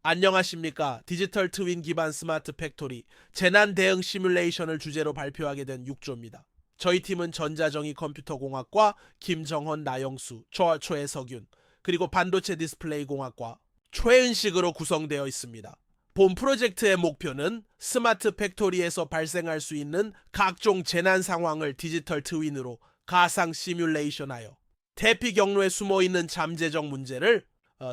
안녕하십니까. 디지털 트윈 기반 스마트 팩토리 재난 대응 시뮬레이션을 주제로 발표하게 된 6조입니다. 저희 팀은 전자정의 컴퓨터공학과 김정헌, 나영수, 최석윤, 그리고 반도체 디스플레이 공학과 최은식으로 구성되어 있습니다. 본 프로젝트의 목표는 스마트 팩토리에서 발생할 수 있는 각종 재난 상황을 디지털 트윈으로 가상 시뮬레이션하여 대피 경로에 숨어있는 잠재적 문제를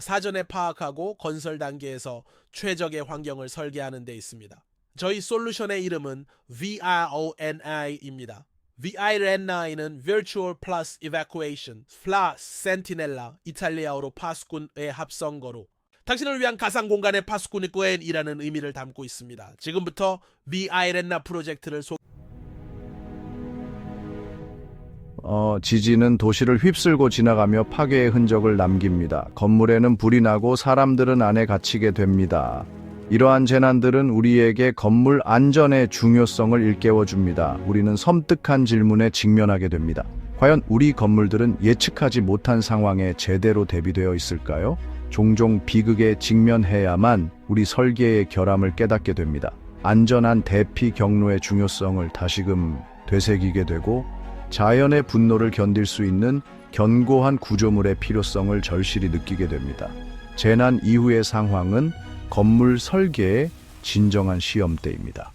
사전에 파악하고 건설 단계에서 최적의 환경을 설계하는 데 있습니다. 저희 솔루션의 이름은 VRONI입니다. VRONI는 Virtual Plus Evacuation, 플러스 센티넬라, 이탈리아어로 파수꾼의 합성어로 당신을 위한 가상 공간의 파수꾼이 꾸엔이라는 의미를 담고 있습니다. 지금부터 VRONI 프로젝트를 지진은 도시를 휩쓸고 지나가며 파괴의 흔적을 남깁니다. 건물에는 불이 나고 사람들은 안에 갇히게 됩니다. 이러한 재난들은 우리에게 건물 안전의 중요성을 일깨워줍니다. 우리는 섬뜩한 질문에 직면하게 됩니다. 과연 우리 건물들은 예측하지 못한 상황에 제대로 대비되어 있을까요? 종종 비극에 직면해야만 우리 설계의 결함을 깨닫게 됩니다. 안전한 대피 경로의 중요성을 다시금 되새기게 되고 자연의 분노를 견딜 수 있는 견고한 구조물의 필요성을 절실히 느끼게 됩니다. 재난 이후의 상황은 건물 설계의 진정한 시험대입니다.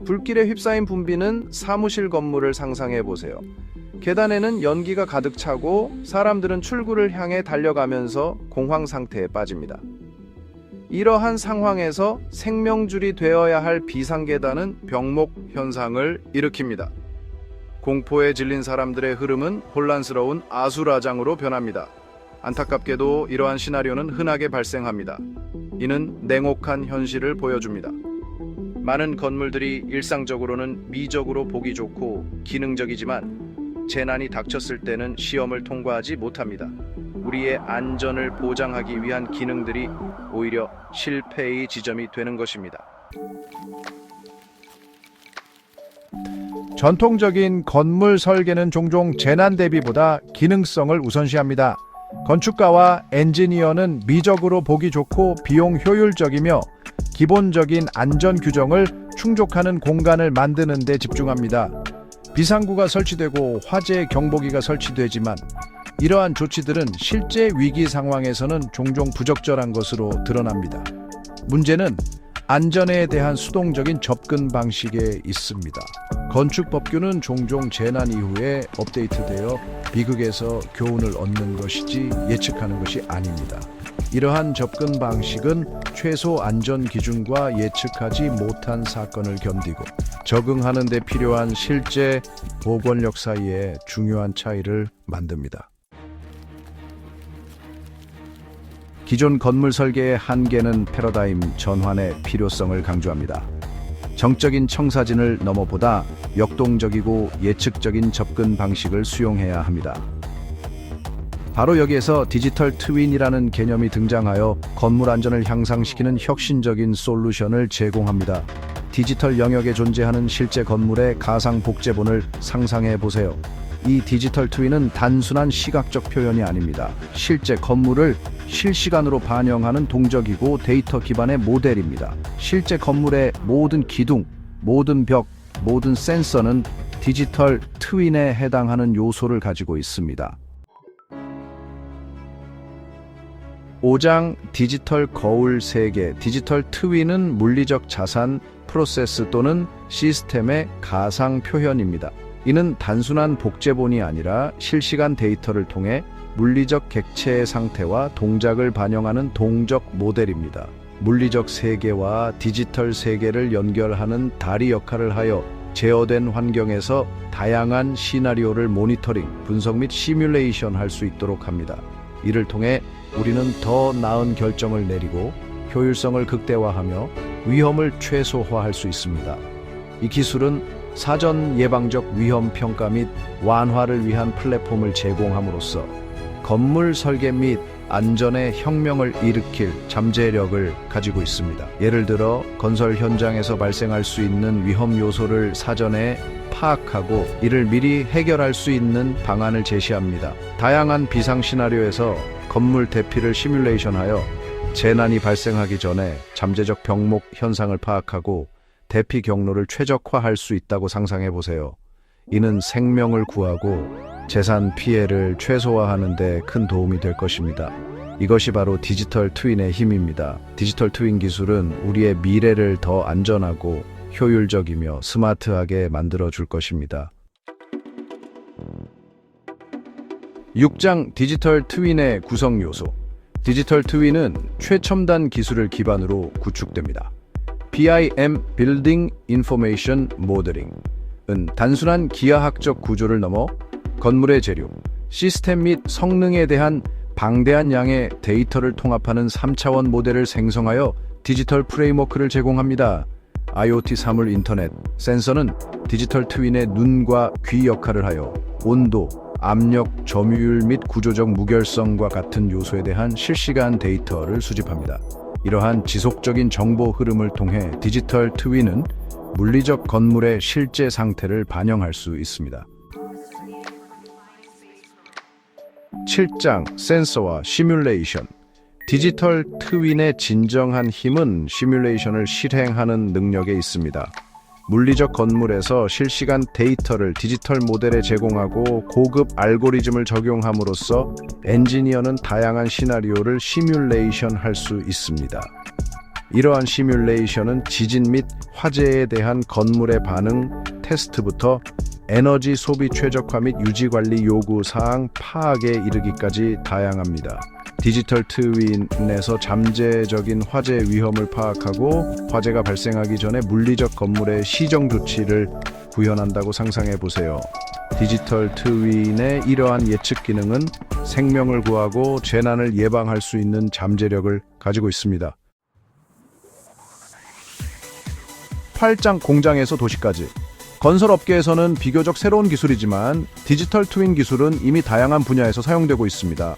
불길에 휩싸인 붐비는 사무실 건물을 상상해 보세요. 계단에는 연기가 가득 차고 사람들은 출구를 향해 달려가면서 공황 상태에 빠집니다. 이러한 상황에서 생명줄이 되어야 할 비상계단은 병목 현상을 일으킵니다. 공포에 질린 사람들의 흐름은 혼란스러운 아수라장으로 변합니다. 안타깝게도 이러한 시나리오는 흔하게 발생합니다. 이는 냉혹한 현실을 보여줍니다. 많은 건물들이 일상적으로는 미적으로 보기 좋고 기능적이지만 재난이 닥쳤을 때는 시험을 통과하지 못합니다. 우리의 안전을 보장하기 위한 기능들이 오히려 실패의 지점이 되는 것입니다. 전통적인 건물 설계는 종종 재난 대비보다 기능성을 우선시합니다. 건축가와 엔지니어는 미적으로 보기 좋고 비용 효율적이며 기본적인 안전 규정을 충족하는 공간을 만드는 데 집중합니다. 비상구가 설치되고 화재 경보기가 설치되지만 이러한 조치들은 실제 위기 상황에서는 종종 부적절한 것으로 드러납니다. 문제는 안전에 대한 수동적인 접근 방식에 있습니다. 건축법규는 종종 재난 이후에 업데이트되어 비극에서 교훈을 얻는 것이지 예측하는 것이 아닙니다. 이러한 접근 방식은 최소 안전 기준과 예측하지 못한 사건을 견디고 적응하는 데 필요한 실제 보건력 사이에 중요한 차이를 만듭니다. 기존 건물 설계의 한계는 패러다임 전환의 필요성을 강조합니다. 정적인 청사진을 넘어보다 역동적이고 예측적인 접근 방식을 수용해야 합니다. 바로 여기에서 디지털 트윈이라는 개념이 등장하여 건물 안전을 향상시키는 혁신적인 솔루션을 제공합니다. 디지털 영역에 존재하는 실제 건물의 가상 복제본을 상상해 보세요. 이 디지털 트윈은 단순한 시각적 표현이 아닙니다. 실제 건물을 실시간으로 반영하는 동적이고 데이터 기반의 모델입니다. 실제 건물의 모든 기둥, 모든 벽, 모든 센서는 디지털 트윈에 해당하는 요소를 가지고 있습니다. 5장 디지털 거울 세계. 디지털 트윈은 물리적 자산, 프로세스 또는 시스템의 가상 표현입니다. 이는 단순한 복제본이 아니라 실시간 데이터를 통해 물리적 객체의 상태와 동작을 반영하는 동적 모델입니다. 물리적 세계와 디지털 세계를 연결하는 다리 역할을 하여 제어된 환경에서 다양한 시나리오를 모니터링, 분석 및 시뮬레이션 할 수 있도록 합니다. 이를 통해 우리는 더 나은 결정을 내리고 효율성을 극대화하며 위험을 최소화할 수 있습니다. 이 기술은 사전 예방적 위험 평가 및 완화를 위한 플랫폼을 제공함으로써 건물 설계 및 안전의 혁명을 일으킬 잠재력을 가지고 있습니다. 예를 들어 건설 현장에서 발생할 수 있는 위험 요소를 사전에 파악하고 이를 미리 해결할 수 있는 방안을 제시합니다. 다양한 비상 시나리오에서 건물 대피를 시뮬레이션하여 재난이 발생하기 전에 잠재적 병목 현상을 파악하고 대피 경로를 최적화할 수 있다고 상상해 보세요. 이는 생명을 구하고 재산 피해를 최소화하는 데 큰 도움이 될 것입니다. 이것이 바로 디지털 트윈의 힘입니다. 디지털 트윈 기술은 우리의 미래를 더 안전하고 효율적이며 스마트하게 만들어 줄 것입니다. 6장 디지털 트윈의 구성 요소. 디지털 트윈은 최첨단 기술을 기반으로 구축됩니다. BIM Building Information Modeling은 단순한 기하학적 구조를 넘어 건물의 재료, 시스템 및 성능에 대한 방대한 양의 데이터를 통합하는 3차원 모델을 생성하여 디지털 프레임워크를 제공합니다. IoT 사물 인터넷, 센서는 디지털 트윈의 눈과 귀 역할을 하여 온도, 압력, 점유율 및 구조적 무결성과 같은 요소에 대한 실시간 데이터를 수집합니다. 이러한 지속적인 정보 흐름을 통해 디지털 트윈은 물리적 건물의 실제 상태를 반영할 수 있습니다. 7장 센서와 시뮬레이션. 디지털 트윈의 진정한 힘은 시뮬레이션을 실행하는 능력에 있습니다. 물리적 건물에서 실시간 데이터를 디지털 모델에 제공하고 고급 알고리즘을 적용함으로써 엔지니어는 다양한 시나리오를 시뮬레이션할 수 있습니다. 이러한 시뮬레이션은 지진 및 화재에 대한 건물의 반응 테스트부터 에너지 소비 최적화 및 유지 관리 요구 사항 파악에 이르기까지 다양합니다. 디지털 트윈에서 잠재적인 화재 위험을 파악하고 화재가 발생하기 전에 물리적 건물에 시정 조치를 구현한다고 상상해 보세요. 디지털 트윈의 이러한 예측 기능은 생명을 구하고 재난을 예방할 수 있는 잠재력을 가지고 있습니다. 8장 공장에서 도시까지. 건설업계에서는 비교적 새로운 기술이지만 디지털 트윈 기술은 이미 다양한 분야에서 사용되고 있습니다.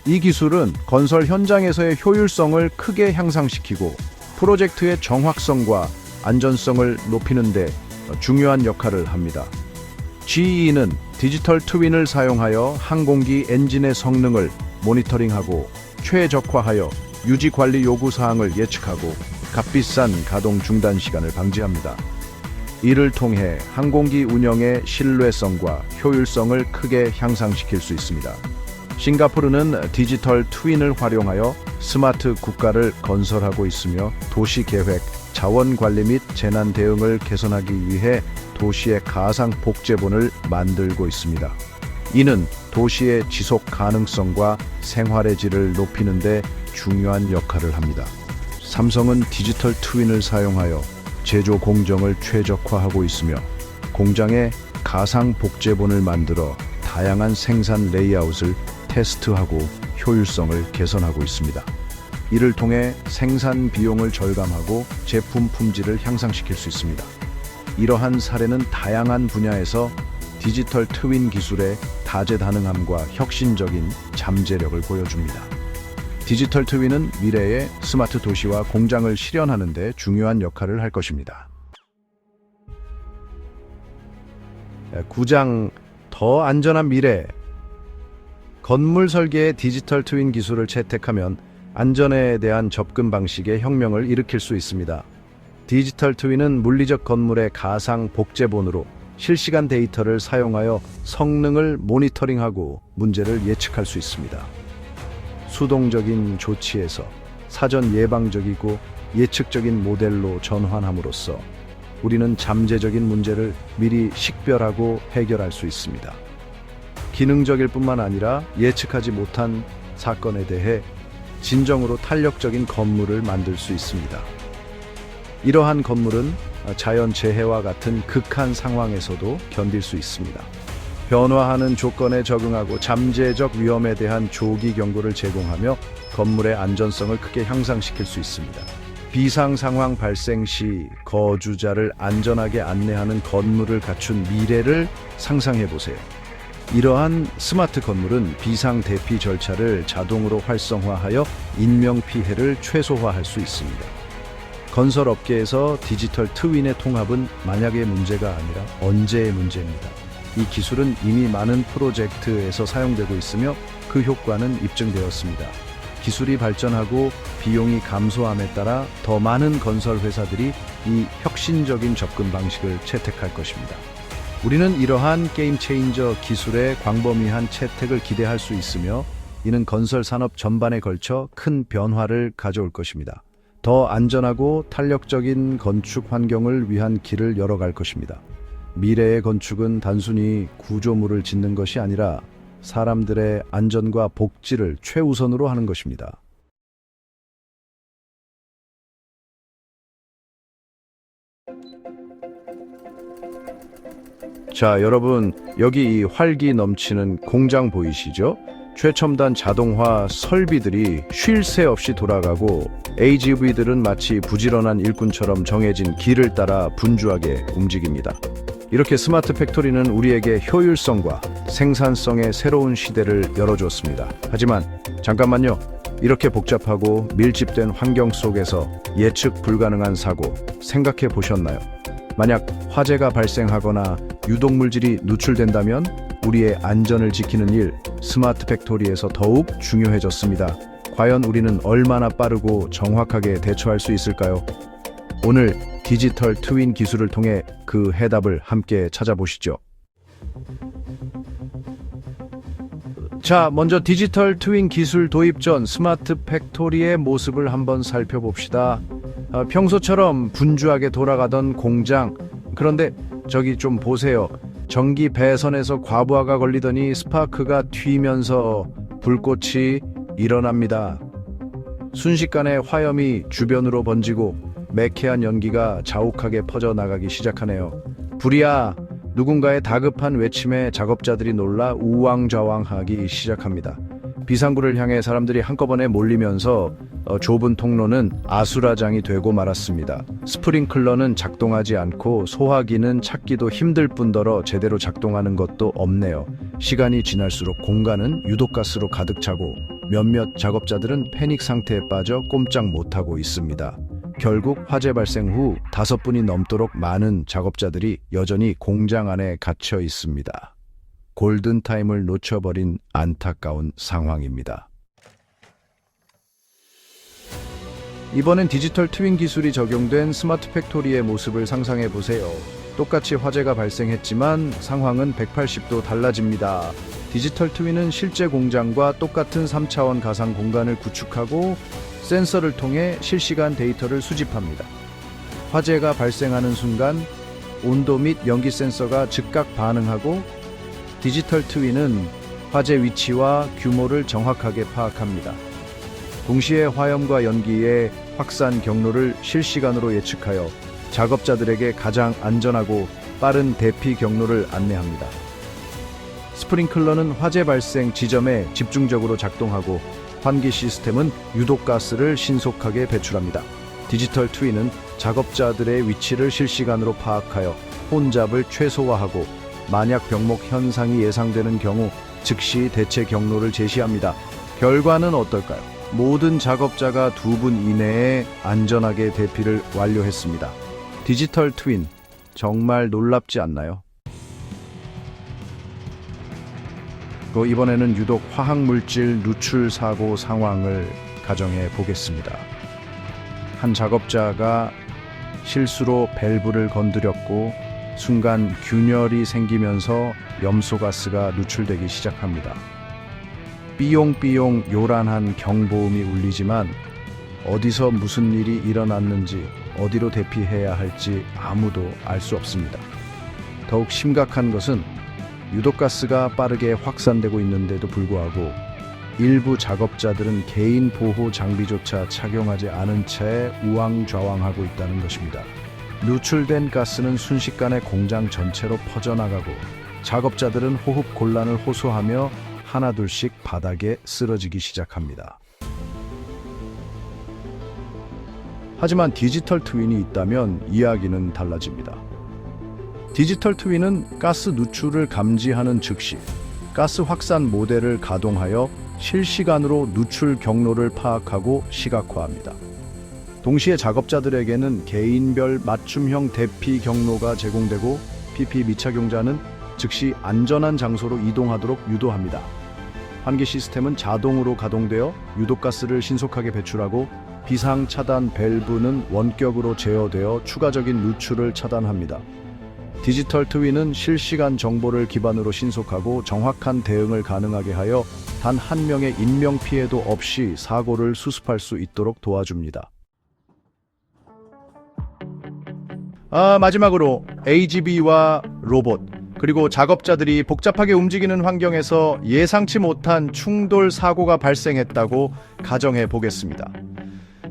이 기술은 건설 현장에서의 효율성을 크게 향상시키고 프로젝트의 정확성과 안전성을 높이는 데 중요한 역할을 합니다. GE는 디지털 트윈을 사용하여 항공기 엔진의 성능을 모니터링하고 최적화하여 유지 관리 요구 사항을 예측하고 값비싼 가동 중단 시간을 방지합니다. 이를 통해 항공기 운영의 신뢰성과 효율성을 크게 향상시킬 수 있습니다. 싱가포르는 디지털 트윈을 활용하여 스마트 국가를 건설하고 있으며 도시 계획, 자원 관리 및 재난 대응을 개선하기 위해 도시의 가상 복제본을 만들고 있습니다. 이는 도시의 지속 가능성과 생활의 질을 높이는 데 중요한 역할을 합니다. 삼성은 디지털 트윈을 사용하여 제조 공정을 최적화하고 있으며 공장에 가상 복제본을 만들어 다양한 생산 레이아웃을 테스트하고 효율성을 개선하고 있습니다. 이를 통해 생산 비용을 절감하고 제품 품질을 향상시킬 수 있습니다. 이러한 사례는 다양한 분야에서 디지털 트윈 기술의 다재다능함과 혁신적인 잠재력을 보여줍니다. 디지털 트윈은 미래의 스마트 도시와 공장을 실현하는 데 중요한 역할을 할 것입니다. 9장 더 안전한 미래. 건물 설계에 디지털 트윈 기술을 채택하면 안전에 대한 접근 방식의 혁명을 일으킬 수 있습니다. 디지털 트윈은 물리적 건물의 가상 복제본으로 실시간 데이터를 사용하여 성능을 모니터링하고 문제를 예측할 수 있습니다. 수동적인 조치에서 사전 예방적이고 예측적인 모델로 전환함으로써 우리는 잠재적인 문제를 미리 식별하고 해결할 수 있습니다. 기능적일 뿐만 아니라 예측하지 못한 사건에 대해 진정으로 탄력적인 건물을 만들 수 있습니다. 이러한 건물은 자연 재해와 같은 극한 상황에서도 견딜 수 있습니다. 변화하는 조건에 적응하고 잠재적 위험에 대한 조기 경고를 제공하며 건물의 안전성을 크게 향상시킬 수 있습니다. 비상 상황 발생 시 거주자를 안전하게 안내하는 건물을 갖춘 미래를 상상해 보세요. 이러한 스마트 건물은 비상 대피 절차를 자동으로 활성화하여 인명 피해를 최소화할 수 있습니다. 건설 업계에서 디지털 트윈의 통합은 만약의 문제가 아니라 언제의 문제입니다. 이 기술은 이미 많은 프로젝트에서 사용되고 있으며 그 효과는 입증되었습니다. 기술이 발전하고 비용이 감소함에 따라 더 많은 건설 회사들이 이 혁신적인 접근 방식을 채택할 것입니다. 우리는 이러한 게임 체인저 기술의 광범위한 채택을 기대할 수 있으며 이는 건설 산업 전반에 걸쳐 큰 변화를 가져올 것입니다. 더 안전하고 탄력적인 건축 환경을 위한 길을 열어갈 것입니다. 미래의 건축은 단순히 구조물을 짓는 것이 아니라 사람들의 안전과 복지를 최우선으로 하는 것입니다. 자, 여러분, 여기 이 활기 넘치는 공장 보이시죠? 최첨단 자동화 설비들이 쉴 새 없이 돌아가고 AGV들은 마치 부지런한 일꾼처럼 정해진 길을 따라 분주하게 움직입니다. 이렇게 스마트 팩토리는 우리에게 효율성과 생산성의 새로운 시대를 열어줬습니다. 하지만 잠깐만요. 이렇게 복잡하고 밀집된 환경 속에서 예측 불가능한 사고 생각해 보셨나요? 만약 화재가 발생하거나 유독물질이 누출된다면 우리의 안전을 지키는 일, 스마트 팩토리에서 더욱 중요해졌습니다. 과연 우리는 얼마나 빠르고 정확하게 대처할 수 있을까요? 오늘 디지털 트윈 기술을 통해 그 해답을 함께 찾아보시죠. 자, 먼저 디지털 트윈 기술 도입 전 스마트 팩토리의 모습을 한번 살펴봅시다. 평소처럼 분주하게 돌아가던 공장. 그런데 저기 좀 보세요. 전기 배선에서 과부하가 걸리더니 스파크가 튀면서 불꽃이 일어납니다. 순식간에 화염이 주변으로 번지고 매캐한 연기가 자욱하게 퍼져나가기 시작하네요. 불이야! 누군가의 다급한 외침에 작업자들이 놀라 우왕좌왕하기 시작합니다. 비상구를 향해 사람들이 한꺼번에 몰리면서 좁은 통로는 아수라장이 되고 말았습니다. 스프링클러는 작동하지 않고 소화기는 찾기도 힘들 뿐더러 제대로 작동하는 것도 없네요. 시간이 지날수록 공간은 유독가스로 가득 차고 몇몇 작업자들은 패닉 상태에 빠져 꼼짝 못하고 있습니다. 결국 화재 발생 후 5분이 넘도록 많은 작업자들이 여전히 공장 안에 갇혀 있습니다. 골든타임을 놓쳐버린 안타까운 상황입니다. 이번엔 디지털 트윈 기술이 적용된 스마트 팩토리의 모습을 상상해 보세요. 똑같이 화재가 발생했지만 상황은 180도 달라집니다. 디지털 트윈은 실제 공장과 똑같은 3차원 가상 공간을 구축하고 센서를 통해 실시간 데이터를 수집합니다. 화재가 발생하는 순간 온도 및 연기 센서가 즉각 반응하고 디지털 트윈은 화재 위치와 규모를 정확하게 파악합니다. 동시에 화염과 연기의 확산 경로를 실시간으로 예측하여 작업자들에게 가장 안전하고 빠른 대피 경로를 안내합니다. 스프링클러는 화재 발생 지점에 집중적으로 작동하고 환기 시스템은 유독가스를 신속하게 배출합니다. 디지털 트윈은 작업자들의 위치를 실시간으로 파악하여 혼잡을 최소화하고 만약 병목 현상이 예상되는 경우 즉시 대체 경로를 제시합니다. 결과는 어떨까요? 모든 작업자가 2분 이내에 안전하게 대피를 완료했습니다. 디지털 트윈, 정말 놀랍지 않나요? 이번에는 유독 화학물질 누출 사고 상황을 가정해 보겠습니다. 한 작업자가 실수로 밸브를 건드렸고 순간 균열이 생기면서 염소가스가 누출되기 시작합니다. 삐용삐용 요란한 경보음이 울리지만 어디서 무슨 일이 일어났는지 어디로 대피해야 할지 아무도 알 수 없습니다. 더욱 심각한 것은 유독가스가 빠르게 확산되고 있는데도 불구하고 일부 작업자들은 개인 보호 장비조차 착용하지 않은 채 우왕좌왕하고 있다는 것입니다. 누출된 가스는 순식간에 공장 전체로 퍼져나가고 작업자들은 호흡 곤란을 호소하며 하나둘씩 바닥에 쓰러지기 시작합니다. 하지만 디지털 트윈이 있다면 이야기는 달라집니다. 디지털 트윈은 가스 누출을 감지하는 즉시 가스 확산 모델을 가동하여 실시간으로 누출 경로를 파악하고 시각화합니다. 동시에 작업자들에게는 개인별 맞춤형 대피 경로가 제공되고 PPE 미착용자는 즉시 안전한 장소로 이동하도록 유도합니다. 환기 시스템은 자동으로 가동되어 유독가스를 신속하게 배출하고 비상 차단 밸브는 원격으로 제어되어 추가적인 누출을 차단합니다. 디지털 트윈은 실시간 정보를 기반으로 신속하고 정확한 대응을 가능하게 하여 단 한 명의 인명 피해도 없이 사고를 수습할 수 있도록 도와줍니다. 마지막으로 AGV와 로봇, 그리고 작업자들이 복잡하게 움직이는 환경에서 예상치 못한 충돌 사고가 발생했다고 가정해 보겠습니다.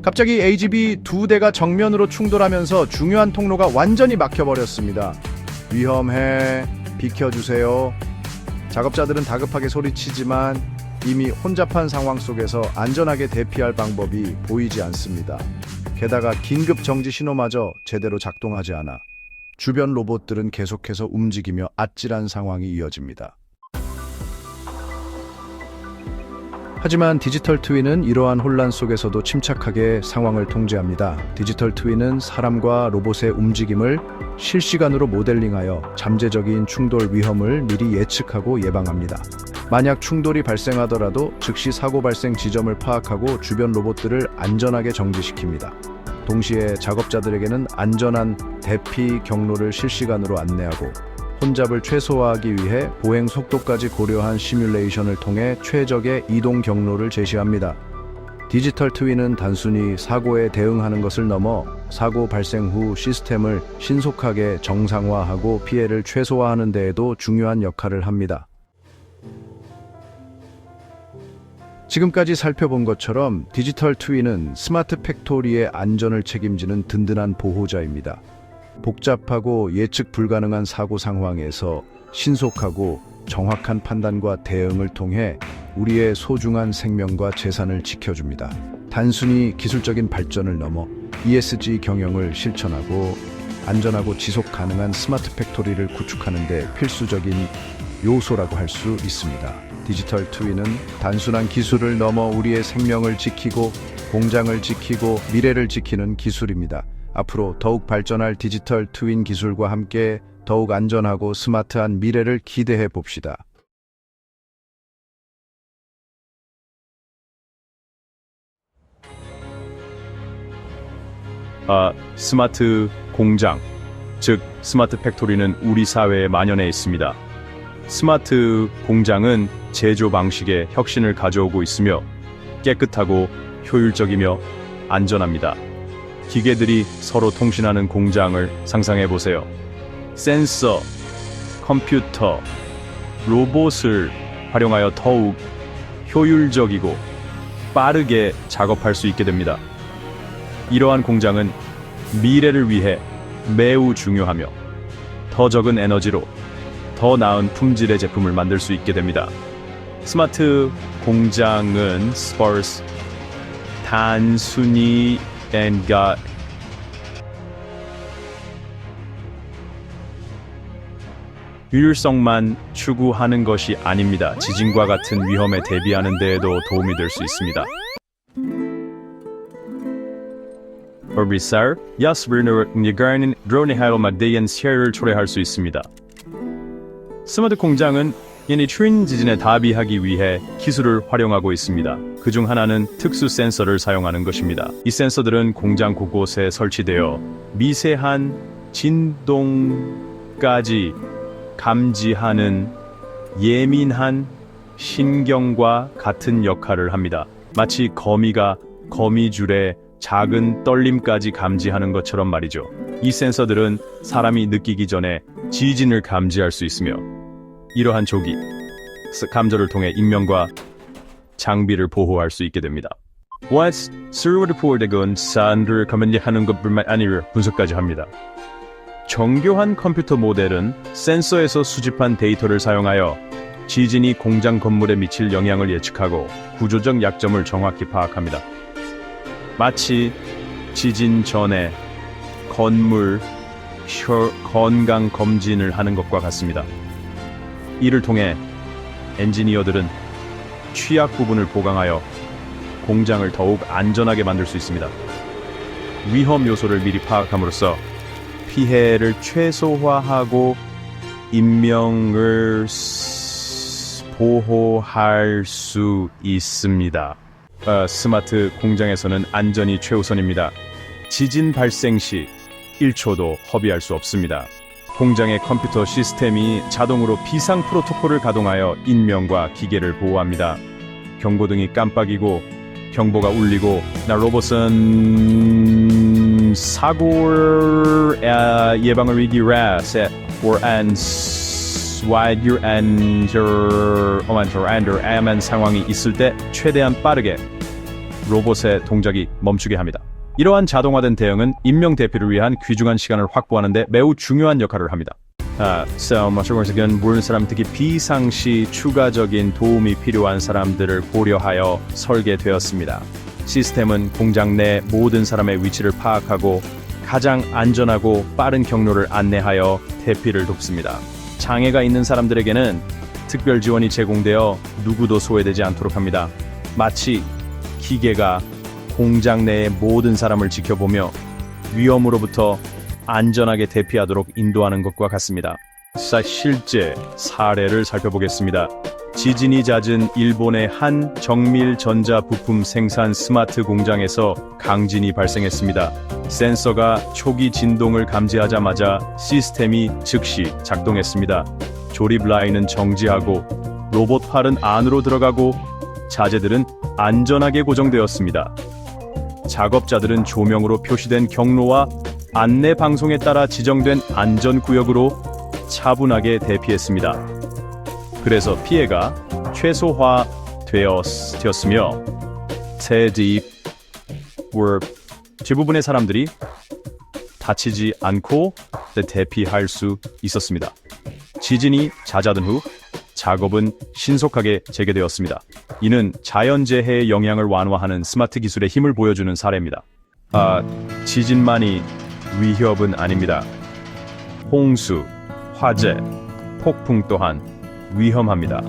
갑자기 AGV 2대가 정면으로 충돌하면서 중요한 통로가 완전히 막혀버렸습니다. 위험해, 비켜주세요. 작업자들은 다급하게 소리치지만 이미 혼잡한 상황 속에서 안전하게 대피할 방법이 보이지 않습니다. 게다가 긴급 정지 신호마저 제대로 작동하지 않아 주변 로봇들은 계속해서 움직이며 아찔한 상황이 이어집니다. 하지만 디지털 트윈은 이러한 혼란 속에서도 침착하게 상황을 통제합니다. 디지털 트윈은 사람과 로봇의 움직임을 실시간으로 모델링하여 잠재적인 충돌 위험을 미리 예측하고 예방합니다. 만약 충돌이 발생하더라도 즉시 사고 발생 지점을 파악하고 주변 로봇들을 안전하게 정지시킵니다. 동시에 작업자들에게는 안전한 대피 경로를 실시간으로 안내하고 혼잡을 최소화하기 위해 보행 속도까지 고려한 시뮬레이션을 통해 최적의 이동 경로를 제시합니다. 디지털 트윈은 단순히 사고에 대응하는 것을 넘어 사고 발생 후 시스템을 신속하게 정상화하고 피해를 최소화하는 데에도 중요한 역할을 합니다. 지금까지 살펴본 것처럼 디지털 트윈은 스마트 팩토리의 안전을 책임지는 든든한 보호자입니다. 복잡하고 예측 불가능한 사고 상황에서 신속하고 정확한 판단과 대응을 통해 우리의 소중한 생명과 재산을 지켜줍니다. 단순히 기술적인 발전을 넘어 ESG 경영을 실천하고 안전하고 지속 가능한 스마트 팩토리를 구축하는 데 필수적인 요소라고 할 수 있습니다. 디지털 트윈은 단순한 기술을 넘어 우리의 생명을 지키고 공장을 지키고 미래를 지키는 기술입니다. 앞으로 더욱 발전할 디지털 트윈 기술과 함께 더욱 안전하고 스마트한 미래를 기대해 봅시다. 스마트 공장, 즉 스마트 팩토리는 우리 사회에 만연해 있습니다. 스마트 공장은 제조 방식에 혁신을 가져오고 있으며 깨끗하고 효율적이며 안전합니다. 기계들이 서로 통신하는 공장을 상상해 보세요. 센서, 컴퓨터, 로봇을 활용하여 더욱 효율적이고 빠르게 작업할 수 있게 됩니다. 이러한 공장은 미래를 위해 매우 중요하며 더 적은 에너지로 더 나은 품질의 제품을 만들 수 있게 됩니다. 스마트 공장은 단순히 효율성만 추구하는 것이 아닙니다. 지진과 같은 위험에 대비하는 데에도 도움이 될 수 있습니다. 오르비살, 야스브르너 니가는 드론이 하로 마데이안 시야를 초래할 수 있습니다. 스마트 공장은 이니 트윈 지진에 대비하기 위해 기술을 활용하고 있습니다. 그중 하나는 특수 센서를 사용하는 것입니다. 이 센서들은 공장 곳곳에 설치되어 미세한 진동까지 감지하는 예민한 신경과 같은 역할을 합니다. 마치 거미가 거미줄에 작은 떨림까지 감지하는 것처럼 말이죠. 이 센서들은 사람이 느끼기 전에 지진을 감지할 수 있으며 이러한 조기 감저를 통해 인명과 장비를 보호할 수 있게 됩니다. Once server보드건 사안들을 감지하는 것뿐만 아니라 분석까지 합니다. 정교한 컴퓨터 모델은 센서에서 수집한 데이터를 사용하여 지진이 공장 건물에 미칠 영향을 예측하고 구조적 약점을 정확히 파악합니다. 마치 지진 전에 건물 건강 검진을 하는 것과 같습니다. 이를 통해 엔지니어들은 취약 부분을 보강하여 공장을 더욱 안전하게 만들 수 있습니다. 위험 요소를 미리 파악함으로써 피해를 최소화하고 인명을 보호할 수 있습니다. 스마트 공장에서는 안전이 최우선입니다. 지진 발생 시 1초도 허비할 수 없습니다. 공장의 컴퓨터 시스템이 자동으로 비상 프로토콜을 가동하여 인명과 기계를 보호합니다. 경고등이 깜빡이고 경보가 울리고 나 로봇은 사고 예방을 위기라 안전 상황이 있을 때 최대한 빠르게 로봇의 동작이 멈추게 합니다. 이러한 자동화된 대응은 인명 대피를 위한 귀중한 시간을 확보하는 데 매우 중요한 역할을 합니다. 모든 사람 특히 비상시 추가적인 도움이 필요한 사람들을 고려하여 설계되었습니다. 시스템은 공장 내 모든 사람의 위치를 파악하고 가장 안전하고 빠른 경로를 안내하여 대피를 돕습니다. 장애가 있는 사람들에게는 특별 지원이 제공되어 누구도 소외되지 않도록 합니다. 마치 기계가 공장 내의 모든 사람을 지켜보며 위험으로부터 안전하게 대피하도록 인도하는 것과 같습니다. 실제 사례를 살펴보겠습니다. 지진이 잦은 일본의 한 정밀 전자 부품 생산 스마트 공장에서 강진이 발생했습니다. 센서가 초기 진동을 감지하자마자 시스템이 즉시 작동했습니다. 조립 라인은 정지하고 로봇 팔은 안으로 들어가고 자재들은 안전하게 고정되었습니다. 작업자들은 조명으로 표시된 경로와 안내 방송에 따라 지정된 안전구역으로 차분하게 대피했습니다. 그래서 피해가 최소화되었으며 대부분의 사람들이 다치지 않고 대피할 수 있었습니다. 지진이 잦아든 후 작업은 신속하게 재개되었습니다. 이는 자연재해의 영향을 완화하는 스마트 기술의 힘을 보여주는 사례입니다. 지진만이 위협은 아닙니다. 홍수, 화재, 폭풍 또한 위험합니다.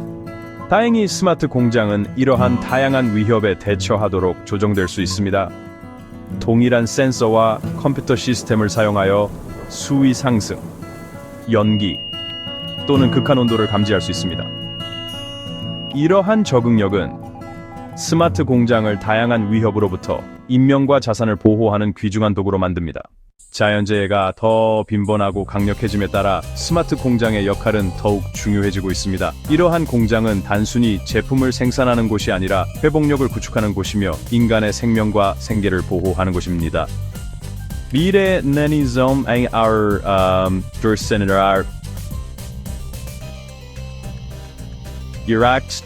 다행히 스마트 공장은 이러한 다양한 위협에 대처하도록 조정될 수 있습니다. 동일한 센서와 컴퓨터 시스템을 사용하여 수위 상승, 연기 또는 극한 온도를 감지할 수 있습니다. 이러한 적응력은 스마트 공장을 다양한 위협으로부터 인명과 자산을 보호하는 귀중한 도구로 만듭니다. 자연재해가 더 빈번하고 강력해짐에 따라 스마트 공장의 역할은 더욱 중요해지고 있습니다. 이러한 공장은 단순히 제품을 생산하는 곳이 아니라 회복력을 구축하는 곳이며 인간의 생명과 생계를 보호하는 곳입니다. 미래 내니즘 our Iraq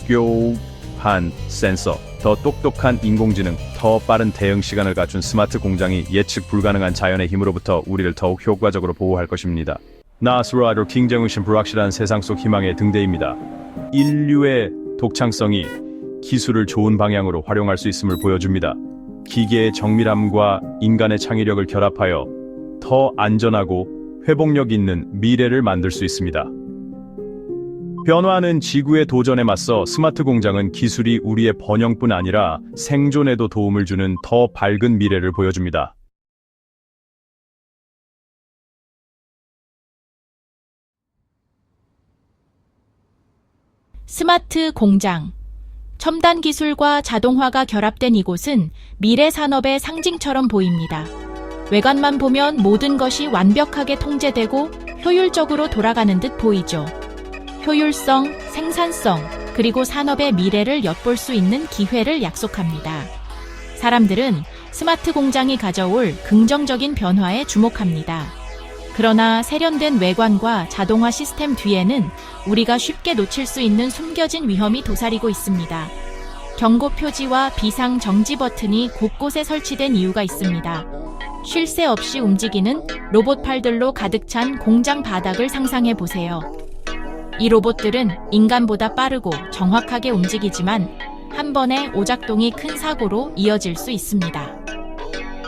교환 센서, 더 똑똑한 인공지능, 더 빠른 대응 시간을 갖춘 스마트 공장이 예측 불가능한 자연의 힘으로부터 우리를 더욱 효과적으로 보호할 것입니다. 나스로아로 킹정우신 불확실한 세상 속 희망의 등대입니다. 인류의 독창성이 기술을 좋은 방향으로 활용할 수 있음을 보여줍니다. 기계의 정밀함과 인간의 창의력을 결합하여 더 안전하고 회복력 있는 미래를 만들 수 있습니다. 변화하는 지구의 도전에 맞서 스마트 공장은 기술이 우리의 번영뿐 아니라 생존에도 도움을 주는 더 밝은 미래를 보여줍니다. 스마트 공장. 첨단 기술과 자동화가 결합된 이곳은 미래 산업의 상징처럼 보입니다. 외관만 보면 모든 것이 완벽하게 통제되고 효율적으로 돌아가는 듯 보이죠. 효율성, 생산성, 그리고 산업의 미래를 엿볼 수 있는 기회를 약속합니다. 사람들은 스마트 공장이 가져올 긍정적인 변화에 주목합니다. 그러나 세련된 외관과 자동화 시스템 뒤에는 우리가 쉽게 놓칠 수 있는 숨겨진 위험이 도사리고 있습니다. 경고 표지와 비상 정지 버튼이 곳곳에 설치된 이유가 있습니다. 쉴 새 없이 움직이는 로봇 팔들로 가득 찬 공장 바닥을 상상해 보세요. 이 로봇들은 인간보다 빠르고 정확하게 움직이지만 한 번의 오작동이 큰 사고로 이어질 수 있습니다.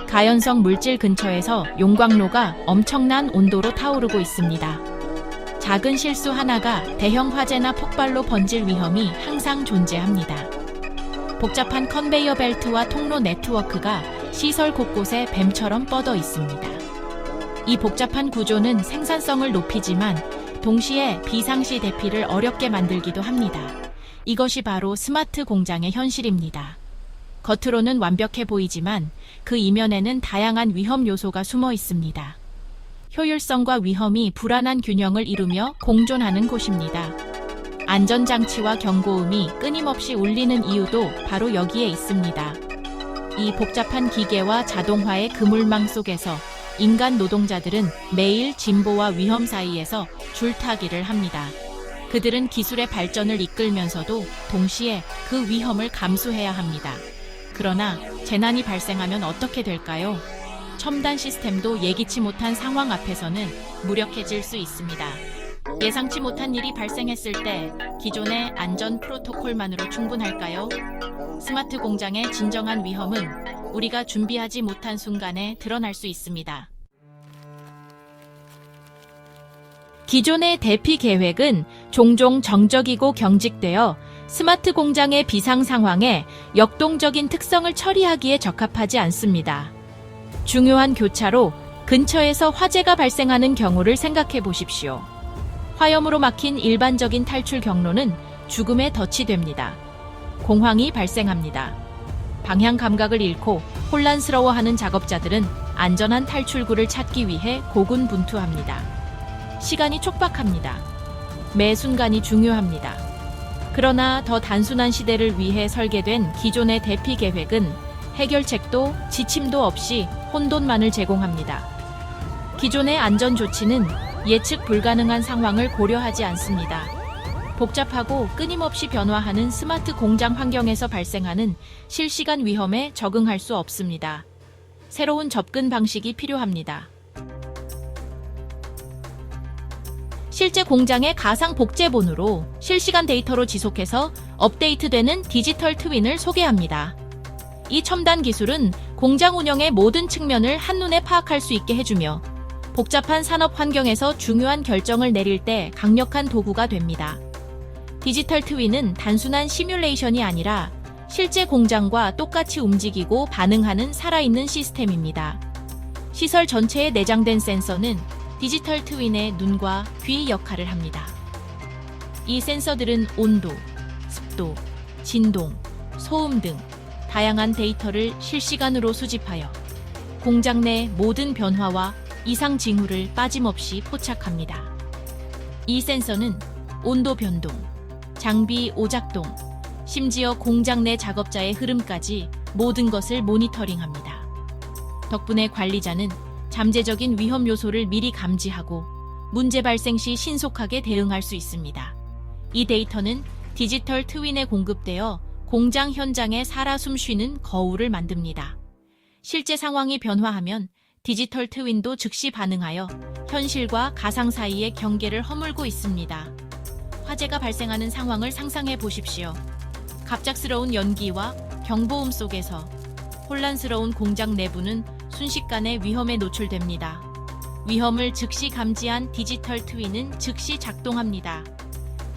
가연성 물질 근처에서 용광로가 엄청난 온도로 타오르고 있습니다. 작은 실수 하나가 대형 화재나 폭발로 번질 위험이 항상 존재합니다. 복잡한 컨베이어 벨트와 통로 네트워크가 시설 곳곳에 뱀처럼 뻗어 있습니다. 이 복잡한 구조는 생산성을 높이지만 동시에 비상시 대피를 어렵게 만들기도 합니다. 이것이 바로 스마트 공장의 현실입니다. 겉으로는 완벽해 보이지만 그 이면에는 다양한 위험 요소가 숨어 있습니다. 효율성과 위험이 불안한 균형을 이루며 공존하는 곳입니다. 안전장치와 경고음이 끊임없이 울리는 이유도 바로 여기에 있습니다. 이 복잡한 기계와 자동화의 그물망 속에서 인간 노동자들은 매일 진보와 위험 사이에서 줄타기를 합니다. 그들은 기술의 발전을 이끌면서도 동시에 그 위험을 감수해야 합니다. 그러나 재난이 발생하면 어떻게 될까요? 첨단 시스템도 예기치 못한 상황 앞에서는 무력해질 수 있습니다. 예상치 못한 일이 발생했을 때 기존의 안전 프로토콜만으로 충분할까요? 스마트 공장의 진정한 위험은 우리가 준비하지 못한 순간에 드러날 수 있습니다. 기존의 대피 계획은 종종 정적이고 경직되어 스마트 공장의 비상 상황에 역동적인 특성을 처리하기에 적합하지 않습니다. 중요한 교차로 근처에서 화재가 발생하는 경우를 생각해 보십시오. 화염으로 막힌 일반적인 탈출 경로는 죽음에 덫이 됩니다. 공황이 발생합니다. 방향 감각을 잃고 혼란스러워하는 작업자들은 안전한 탈출구를 찾기 위해 고군분투합니다. 시간이 촉박합니다. 매 순간이 중요합니다. 그러나 더 단순한 시대를 위해 설계된 기존의 대피 계획은 해결책도 지침도 없이 혼돈만을 제공합니다. 기존의 안전 조치는 예측 불가능한 상황을 고려하지 않습니다. 복잡하고 끊임없이 변화하는 스마트 공장 환경에서 발생하는 실시간 위험에 적응할 수 없습니다. 새로운 접근 방식이 필요합니다. 실제 공장의 가상 복제본으로 실시간 데이터로 지속해서 업데이트되는 디지털 트윈을 소개합니다. 이 첨단 기술은 공장 운영의 모든 측면을 한눈에 파악할 수 있게 해주며 복잡한 산업 환경에서 중요한 결정을 내릴 때 강력한 도구가 됩니다. 디지털 트윈은 단순한 시뮬레이션이 아니라 실제 공장과 똑같이 움직이고 반응하는 살아있는 시스템입니다. 시설 전체에 내장된 센서는 디지털 트윈의 눈과 귀 역할을 합니다. 이 센서들은 온도, 습도, 진동, 소음 등 다양한 데이터를 실시간으로 수집하여 공장 내 모든 변화와 이상 징후를 빠짐없이 포착합니다. 이 센서는 온도 변동, 장비 오작동, 심지어 공장 내 작업자의 흐름까지 모든 것을 모니터링합니다. 덕분에 관리자는 잠재적인 위험 요소를 미리 감지하고 문제 발생 시 신속하게 대응할 수 있습니다. 이 데이터는 디지털 트윈에 공급되어 공장 현장에 살아 숨쉬는 거울을 만듭니다. 실제 상황이 변화하면 디지털 트윈도 즉시 반응하여 현실과 가상 사이의 경계를 허물고 있습니다. 화재가 발생하는 상황을 상상해 보십시오. 갑작스러운 연기와 경보음 속에서 혼란스러운 공장 내부는 순식간에 위험에 노출됩니다. 위험을 즉시 감지한 디지털 트윈은 즉시 작동합니다.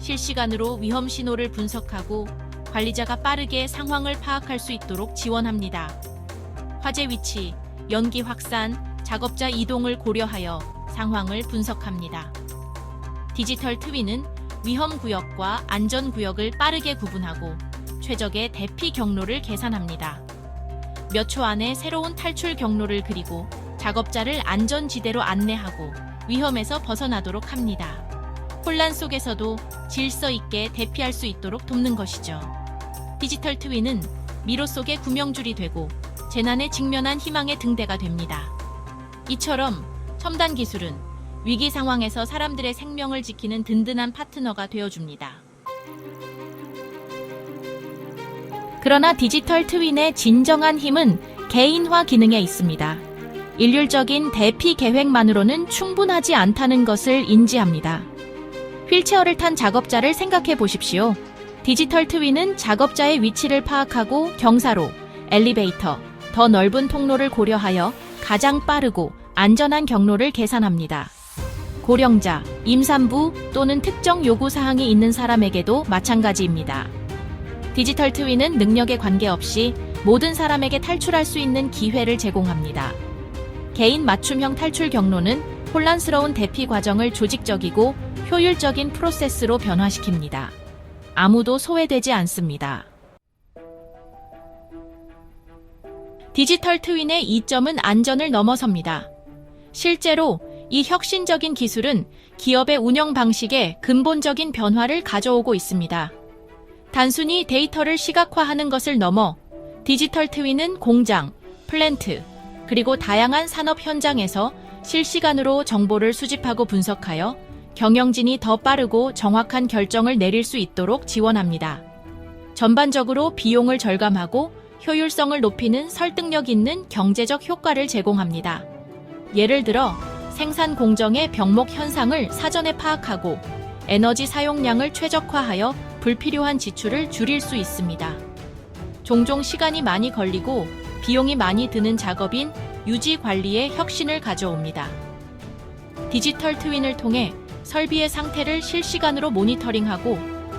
실시간으로 위험 신호를 분석하고 관리자가 빠르게 상황을 파악할 수 있도록 지원합니다. 화재 위치, 연기 확산, 작업자 이동을 고려하여 상황을 분석합니다. 디지털 트윈은 위험 구역과 안전 구역을 빠르게 구분하고 최적의 대피 경로를 계산합니다. 몇 초 안에 새로운 탈출 경로를 그리고 작업자를 안전지대로 안내하고 위험에서 벗어나도록 합니다. 혼란 속에서도 질서 있게 대피할 수 있도록 돕는 것이죠. 디지털 트윈은 미로 속의 구명줄이 되고 재난에 직면한 희망의 등대가 됩니다. 이처럼 첨단 기술은 위기 상황에서 사람들의 생명을 지키는 든든한 파트너가 되어줍니다. 그러나 디지털 트윈의 진정한 힘은 개인화 기능에 있습니다. 일률적인 대피 계획만으로는 충분하지 않다는 것을 인지합니다. 휠체어를 탄 작업자를 생각해 보십시오. 디지털 트윈은 작업자의 위치를 파악하고 경사로, 엘리베이터, 더 넓은 통로를 고려하여 가장 빠르고 안전한 경로를 계산합니다. 고령자, 임산부 또는 특정 요구사항이 있는 사람에게도 마찬가지입니다. 디지털 트윈은 능력에 관계없이 모든 사람에게 탈출할 수 있는 기회를 제공합니다. 개인 맞춤형 탈출 경로는 혼란스러운 대피 과정을 조직적이고 효율적인 프로세스로 변화시킵니다. 아무도 소외되지 않습니다. 디지털 트윈의 이점은 안전을 넘어섭니다. 실제로 이 혁신적인 기술은 기업의 운영 방식에 근본적인 변화를 가져오고 있습니다. 단순히 데이터를 시각화하는 것을 넘어 디지털 트윈은 공장, 플랜트, 그리고 다양한 산업 현장에서 실시간으로 정보를 수집하고 분석하여 경영진이 더 빠르고 정확한 결정을 내릴 수 있도록 지원합니다. 전반적으로 비용을 절감하고 효율성을 높이는 설득력 있는 경제적 효과를 제공합니다. 예를 들어 생산 공정의 병목 현상을 사전에 파악하고 에너지 사용량을 최적화하여 불필요한 지출을 줄일 수 있습니다. 종종 시간이 많이 걸리고 비용이 많이 드는 작업인 유지 관리에 혁신을 가져옵니다. 디지털 트윈을 통해 설비의 상태를 실시간으로 모니터링하고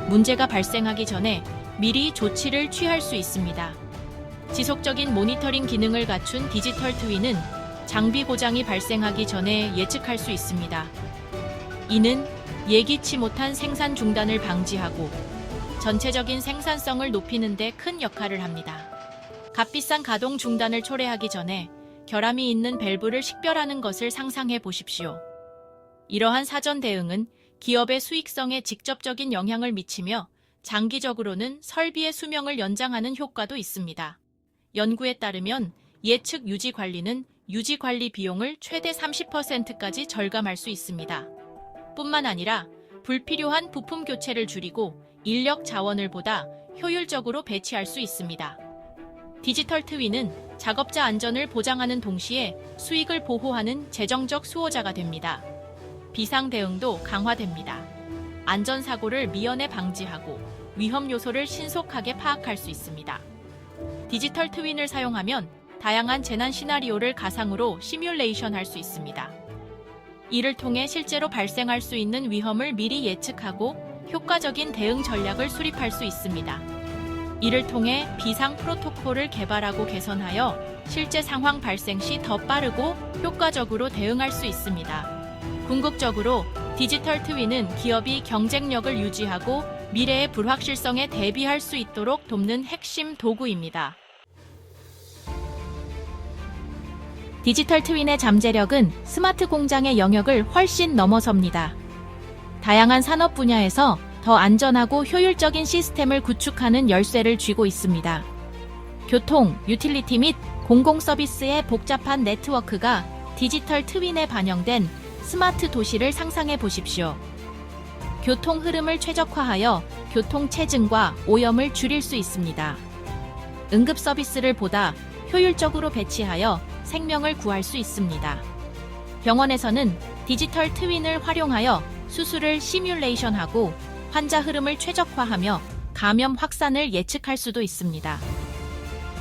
문제가 발생하기 전에 미리 조치를 취할 수 있습니다. 지속적인 모니터링 기능을 갖춘 디지털 트윈은 장비 고장이 발생하기 전에 예측할 수 있습니다. 이는 예기치 못한 생산 중단을 방지하고 전체적인 생산성을 높이는 데 큰 역할을 합니다. 값비싼 가동 중단을 초래하기 전에 결함이 있는 밸브를 식별하는 것을 상상해 보십시오. 이러한 사전 대응은 기업의 수익성에 직접적인 영향을 미치며 장기적으로는 설비의 수명을 연장하는 효과도 있습니다. 연구에 따르면 예측 유지 관리는 유지 관리 비용을 최대 30%까지 절감할 수 있습니다. 뿐만 아니라 불필요한 부품 교체를 줄이고 인력 자원을 보다 효율적으로 배치할 수 있습니다. 디지털 트윈은 작업자 안전을 보장하는 동시에 수익을 보호하는 재정적 수호자가 됩니다. 비상 대응도 강화됩니다. 안전사고를 미연에 방지하고 위험 요소를 신속하게 파악할 수 있습니다. 디지털 트윈을 사용하면 다양한 재난 시나리오를 가상으로 시뮬레이션할 수 있습니다. 이를 통해 실제로 발생할 수 있는 위험을 미리 예측하고 효과적인 대응 전략을 수립할 수 있습니다. 이를 통해 비상 프로토콜을 개발하고 개선하여 실제 상황 발생 시 더 빠르고 효과적으로 대응할 수 있습니다. 궁극적으로 디지털 트윈은 기업이 경쟁력을 유지하고 미래의 불확실성에 대비할 수 있도록 돕는 핵심 도구입니다. 디지털 트윈의 잠재력은 스마트 공장의 영역을 훨씬 넘어섭니다. 다양한 산업 분야에서 더 안전하고 효율적인 시스템을 구축하는 열쇠를 쥐고 있습니다. 교통, 유틸리티 및 공공 서비스의 복잡한 네트워크가 디지털 트윈에 반영된 스마트 도시를 상상해 보십시오. 교통 흐름을 최적화하여 교통 체증과 오염을 줄일 수 있습니다. 응급 서비스를 보다 효율적으로 배치하여 생명을 구할 수 있습니다. 병원에서는 디지털 트윈을 활용하여 수술을 시뮬레이션하고 환자 흐름을 최적화하며 감염 확산을 예측할 수도 있습니다.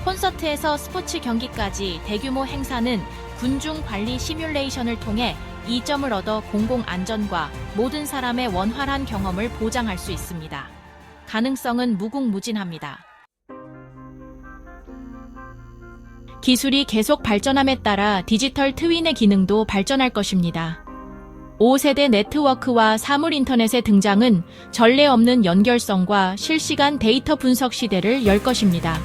콘서트에서 스포츠 경기까지 대규모 행사는 군중 관리 시뮬레이션을 통해 이점을 얻어 공공 안전과 모든 사람의 원활한 경험을 보장할 수 있습니다. 가능성은 무궁무진합니다. 기술이 계속 발전함에 따라 디지털 트윈의 기능도 발전할 것입니다. 5세대 네트워크와 사물 인터넷의 등장은 전례 없는 연결성과 실시간 데이터 분석 시대를 열 것입니다.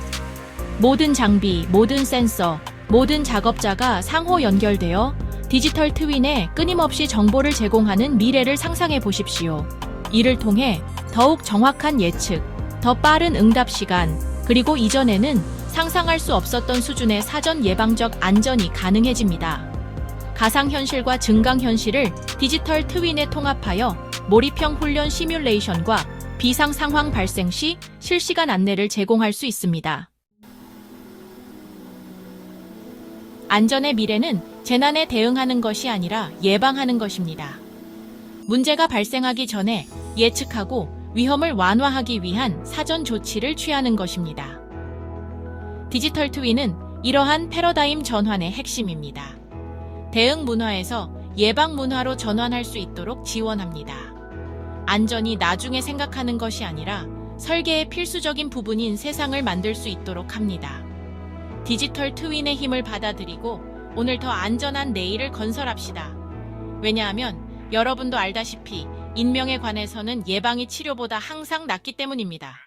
모든 장비, 모든 센서, 모든 작업자가 상호 연결되어 디지털 트윈에 끊임없이 정보를 제공하는 미래를 상상해 보십시오. 이를 통해 더욱 정확한 예측, 더 빠른 응답 시간, 그리고 이전에는 상상할 수 없었던 수준의 사전 예방적 안전이 가능해집니다. 가상현실과 증강현실을 디지털 트윈에 통합하여 몰입형 훈련 시뮬레이션과 비상 상황 발생 시 실시간 안내를 제공할 수 있습니다. 안전의 미래는 재난에 대응하는 것이 아니라 예방하는 것입니다. 문제가 발생하기 전에 예측하고 위험을 완화하기 위한 사전 조치를 취하는 것입니다. 디지털 트윈은 이러한 패러다임 전환의 핵심입니다. 대응 문화에서 예방 문화로 전환할 수 있도록 지원합니다. 안전이 나중에 생각하는 것이 아니라 설계의 필수적인 부분인 세상을 만들 수 있도록 합니다. 디지털 트윈의 힘을 받아들이고 오늘 더 안전한 내일을 건설합시다. 왜냐하면 여러분도 알다시피 인명에 관해서는 예방이 치료보다 항상 낫기 때문입니다.